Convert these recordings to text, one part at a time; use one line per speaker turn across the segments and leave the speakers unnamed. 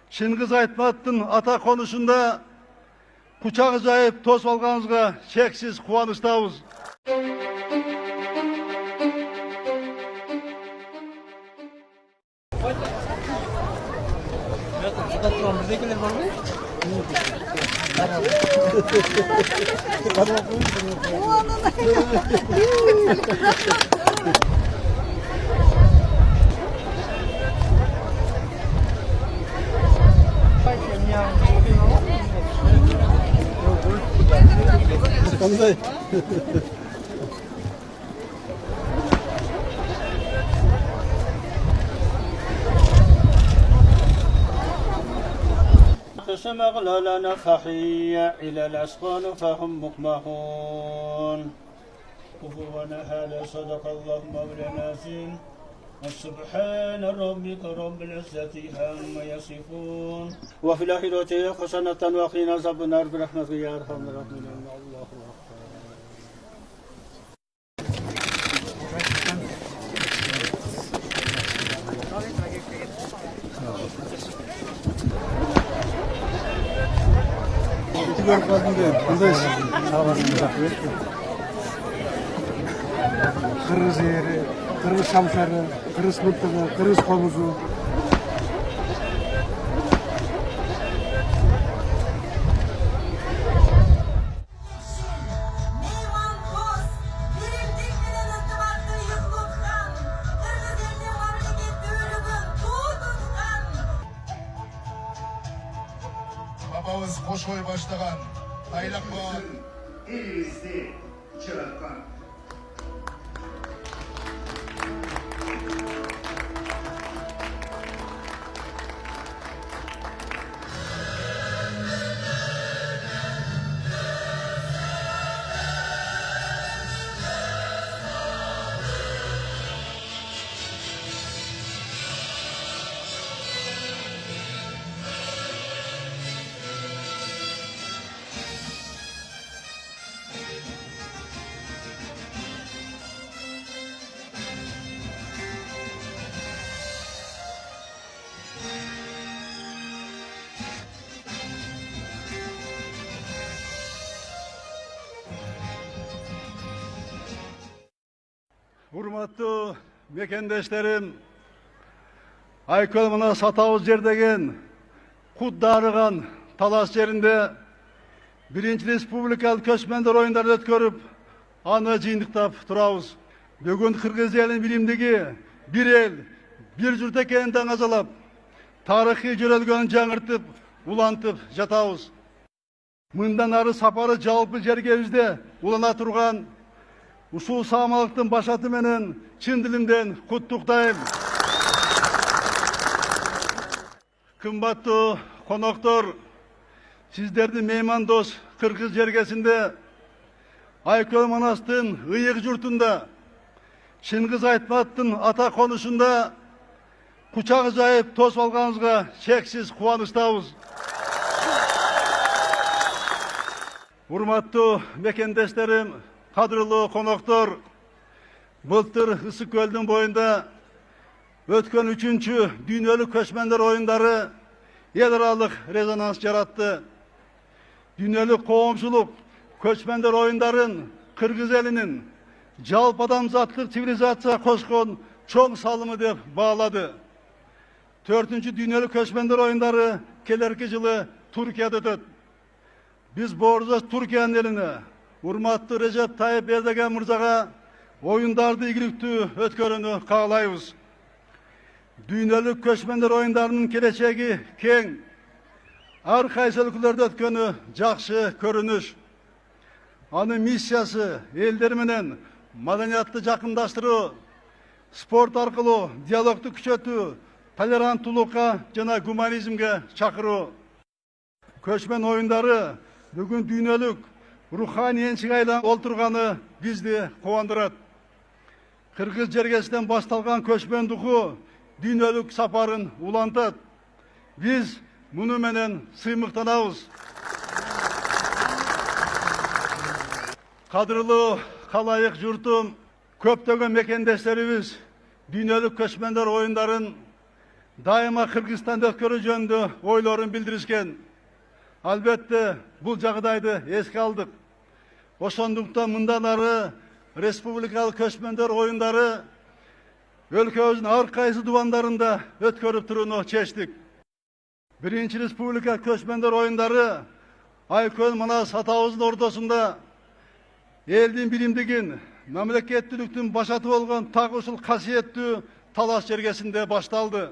Çingiz Aytmatov'un ata konusunda kucağı jayıp toz alganızga çeksiz kuvanyçtayız.
قسم أغلالنا فحية إلى الأسقان فهم مقمحون كفوا هذا صدق الله مولانا العظيم سبحان ربك رب العزة عما يصفون وفي الآخرة حسنة وقنا عذاب النار برحمتك يا أرحم الراحمين الله أكبر.
Kırgız yeri, Kırgız şamşarı, Kırgız mıntığı, Kırgız komuzu.
Babamız koşoy başlagan, aylakma
elimizi çıraktan.
Hurmatlı mekendeşlerim, Aykölmana satavuz jerdegen, kut darıgan talas yerinde Birinci Respublikalık Köçmender oyunları ötkörüp, anı jıyındıktap turabız. Bugün Kırgız elinin bilimdegi bir el, bir jurt ekeninden azalap, tarihi jörelgönün жаңыртып, ulantıp жатабыз. Мындан ары сапары жалпы жергебизде улана турган ушул саамалыктын башаты менен чын дилимден куттуктайм. Кымбаттуу коноктор, сиздердин меймандос Кыргыз жергесинде Айкөл Манастын ыйык журтунда Чыңгыз Айтматовдун ата конушунда кучак жайып тосуп алганыбызга чексиз кубанычтабыз. Урматтуу мекендештерим, кадырлуу коноктор, былтыр Ысык көлдүн боюнда өткөн 3-чү дүйнөлүк көчмөндөр оюндары эл аралык резонанс жаратты. Дүйнөлүк коомчулук көчмөндөр оюндарын Кыргыз элинин жалпы адамзаттык цивилизацияга кошкон чоң салымы деп баалады. 4-чү дүйнөлүк көчмөндөр оюндары келерки жылы Туркияда өтөт. Biz borcuz Türkiye'nin eline, urmatlı Recep Tayyip Erdoğan mırzaga oyundardı igiliktүү ötkörünü kağlayız. Dünyalık köçmender oyunlarının geleceği keng, ar kaysı ülkelerde ötkönü jakşı körünüş. Anı misyası elleri menen madaniyatты jakındaştırуу, sport arkылуу диалогту күчөтүү, толеранттуулукка жана гуманизмге чакыруу. Köçmen oyunları bugün dünyalık ruhani ençiге айланып олтурганы bizdi кубандырат. Kırgız жергесинен башталган көчмөн духу dünyalыk сапарын улантат. Biz муну менен сыймыктанабыз. Kadırlı kalayık jurtum, köptөгөн mekendeslerimiz dünyalыk көчмөндөр oyunların daima Kırgızstanda ötkөрүү jönündө ойлорун билдиришкен. Albatta bu жағдайды esке алдык. Ошондуктан мындан ары республикалык көчмөндөр оюндары өлкөбүздүн ар кайсы дубандарында өткөрүп турууну чечтик. Биринчи республика көчмөндөр оюндары Айкөл Манас атабыздын ортосунда элдин биримдигин, мамлекеттүүлүктүн башаты болгон так ушул касиеттүү талаш жергесинде башталды.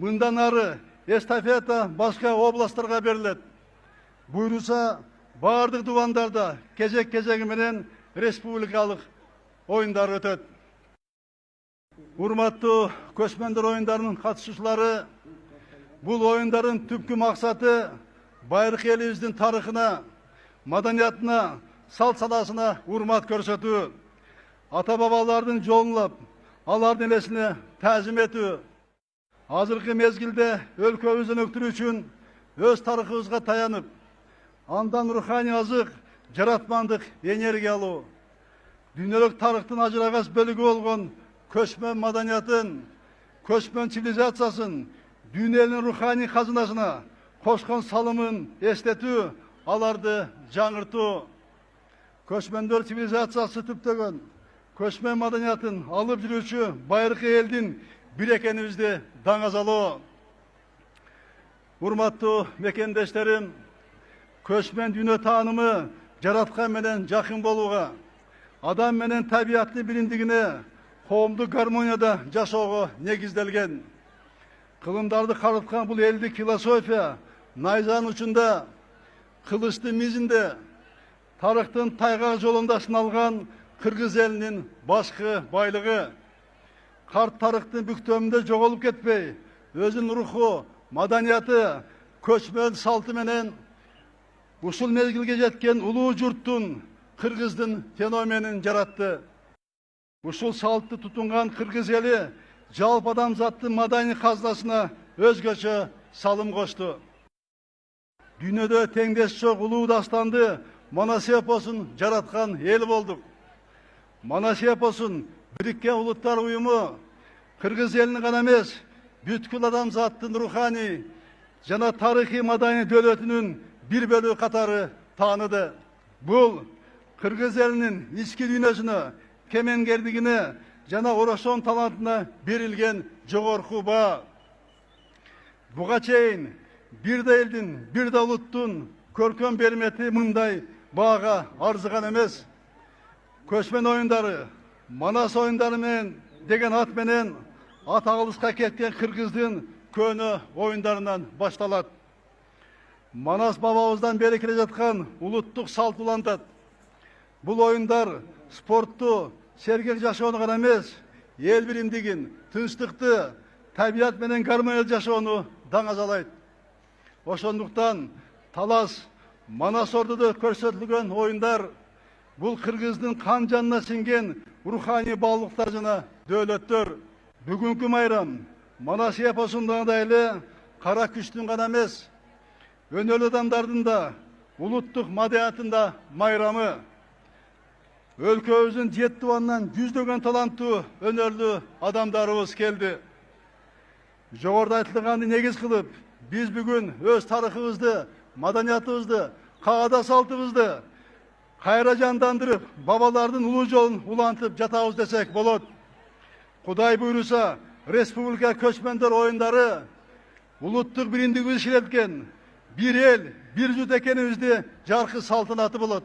Мындан ары эстафета башка областтарга берилет. Буйруса бардык дубандарда кезек-кезеги менен республикалык оюндар өтөт. Урматтуу көчмөндөр оюндарынын катышуучулары, бул оюндардын түпкү максаты байыркы элибиздин тарыхына, маданиятына, салт санасына урмат көрсөтүү, ата бабалардын жолун улап, алардын элесине таазим этүү. Азыркы мезгилде өлкөбүздүн өктүрүү үчүн өз тарыхыбызга таянып, андан руханий азык, жаратмандык энергия алуу, дүйнөлүк тарыхтын ажырагас бөлүгү болгон көчмөн маданиятын, көчмөн цивилизациясын, дүйнө элинин руханий казынасына кошкон салымын эстетүү, аларды жаңыртуу. Көчмөндөр цивилизациясы түптөгөн көчмөн маданиятын алып жүрүүчү байыркы элдин бир экенибизди даңазалоо. Урматтуу мекендештерим, көчмөн дүйнө таанымы жараткан менен жакын болууга, адам менен табияттын биримдигине, коомдук гармонияда жашоого негизделген. Кылымдарды карыткан бул элдик философия найзанын учунда, кылычтын мизинде, тарыхтын тайгак жолунда сыналган кыргыз элинин башкы байлыгы. Карт тарыхтын бүктөмүндө жоголуп кетпей, өзүнүн руху, маданияты, көчмөн салты менен ушул мезгилге жеткен улуу журттун, кыргыздын феноменин жаратты. Ушул салтты тутунган кыргыз эли жалпы адамзаттын маданий казынасына өзгөчө салым кошту. Дүйнөдө теңдеш жок улуу дастанды Манас эпосун жараткан эл болдук. Манас эпосун Бириккен Улуттар уюму кыргыз элинин гана эмес, бүткүл адамзаттын руханий жана тарыхый маданий дөөлөтүнүн бир бөлүгү катары тааныды. Бул кыргыз элинин ички дүйнөсүнө, кемеңгердигине жана орошон талантына берилген жогорку баа. Буга чейин бир да элдин, бир да улуттун көркөм бермети мындай баага арзыган эмес. Көчмөн оюндары, Манас оюндары менен деген ат менен ат алыска кеткен кыргыздын көөнө оюндарынан башталат. Манас бабабыздан бери келе жаткан улуттук салт улантат. Бул оюндар спортту, сергек жашоону гана эмес, эл биримдигин, тынчтыкты, табият менен гармониялы жашоону даңазалайт. Ошондуктан Талас, Манас ордуда көрсөтүлгөн оюндар бул кыргыздын кан жанына сиңген руханий баалыктар жана дөөлөттөр. Бүгүнкү майрам Манас эпосунда да эле кара күчтүн гана эмес, өнөөлүү адамдардын да, улуттук маданиятында майрамы. Өлкөбүздүн 7 дубанынан жүздөгөн таланттуу өнөөлүү адамдарыбыз келди. Жогоруда айтылганды негиз кылып, биз бүгүн өз тарыхыбызды, маданиятыбызды, каада салтыбызды кайра жандандырып, бабалардын улуу жолун улантып жатабыз десек болот. Кудай буйруса, республика көчмөндөр оюндары улуттук биримдигибизди ширеткен бир эл, бир жут экенибизди жаркы салтанаты болот.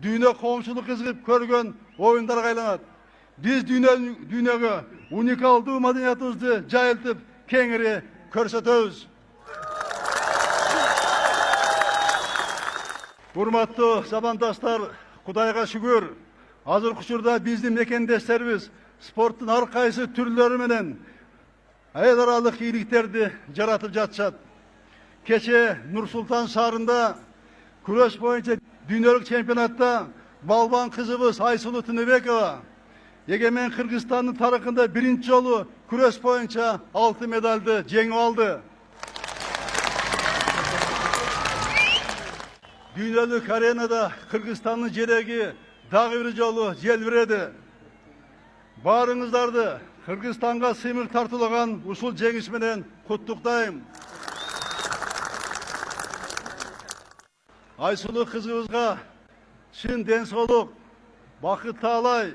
Дүйнө коомчулук кызыгып көргөн оюндарга айланат. Биз дүйнөгө уникалдуу маданиятыбызды жайылтып, кеңири көрсөтөбүз. Урматтуу замандаштар, Кудайга шүгүр, азыркы учурда биздин мекендештерибиз спорттун ар кайсы түрлөрү менен эл аралык ийгиликтерди жаратып жатышат. Кече Нур-Султан шаарында күрөш боюнча дүйнөлүк чемпионатта балбан кызыбыз Айсулуу Тыныбекова эгемен Кыргызстандын тарыхында биринчи жолу күрөш боюнча алтын медалды жеңип алды. Dünyalık arenada Kırgızistan'ın cereği dağ bir jolu jelbireди. Барыңыздарdı Kırgızstan'a sımır tartılgan usul жеңиш менен куттуктайм. Айсулуу кызыбызга чын ден соолук, бакыт таалай,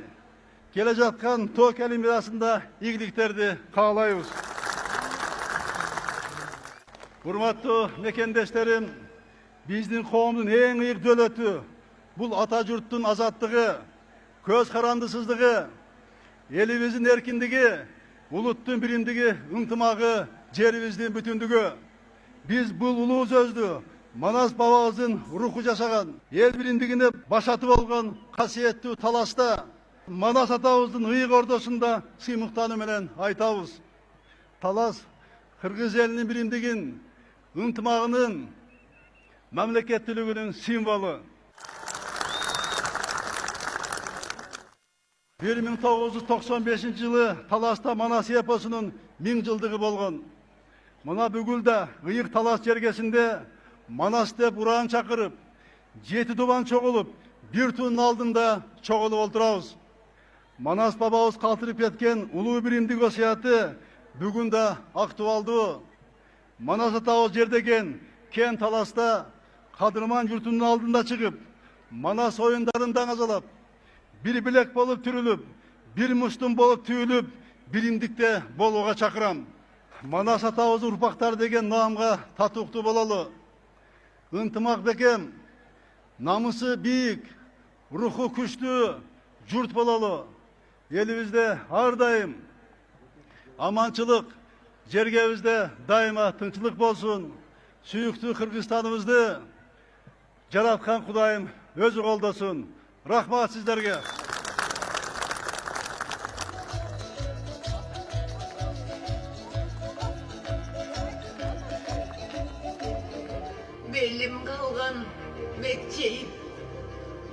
келе жаткан Токио Олимпиадасында ийгиликтерди каалайбыз. Урматтуу мекендештерим, биздин коомдун эң ыйык дөөлөтү бул ата журттун азаттыгы, көз карандысыздыгы, элибиздин эркиндиги, улуттун биримдиги, ынтымагы, жерибиздин бүтүндүгү. Биз бул улуу сөздү Манас бабабыздын руху жашаган, эл биримдигине башаты болгон касиеттүү талашта Манас атабыздын ыйык ордосунда сыймыктануу менен айтабыз. Талас кыргыз элинин биримдигин, ынтымагынын, мамлекеттүүлүгүнүн символу. 1995 жылы Таласта Манас эпосунун 1000 жылдыгы болгон. Мына бүгүл да ыйык талас жергесинде Манас деп уран чакырып, 7 дубан чогулуп, бир туунун алдында чогулуп олтурабыз. Манас бабабыз калтырып кеткен улуу биримдик осуяты бүгүн да актуалдуу. Манас атабыз жердеген кен Таласта кадырман журтунун алдында чыгып, Манас оюндарын даңазалап, бир билек болуп түрүлүп, бир муштум болуп түйүлүп, биримдикте болууга чакырам. Манас атабыз урпактар деген наамга татыктуу бололу. Ынтымак бекем, намысы бийик, руху күчтүү журт бололу. Элибизде ар дайым аманчылык, жергебизде дайыма тынчылык болсун. Сүйүктүү Кыргызстаныбызды жараткан Кудайым өзү колдосун. Рахмат сиздерге.
Belim kalgan bekçeyip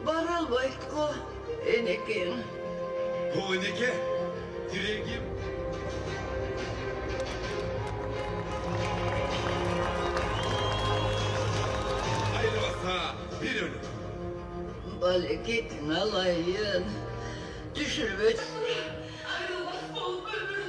baralbayt ko eneken.
O eneke, diregim. Ayrılsa bir ölüm.
Baleketin alayın düşürüp
Ayrılmaz bol ömür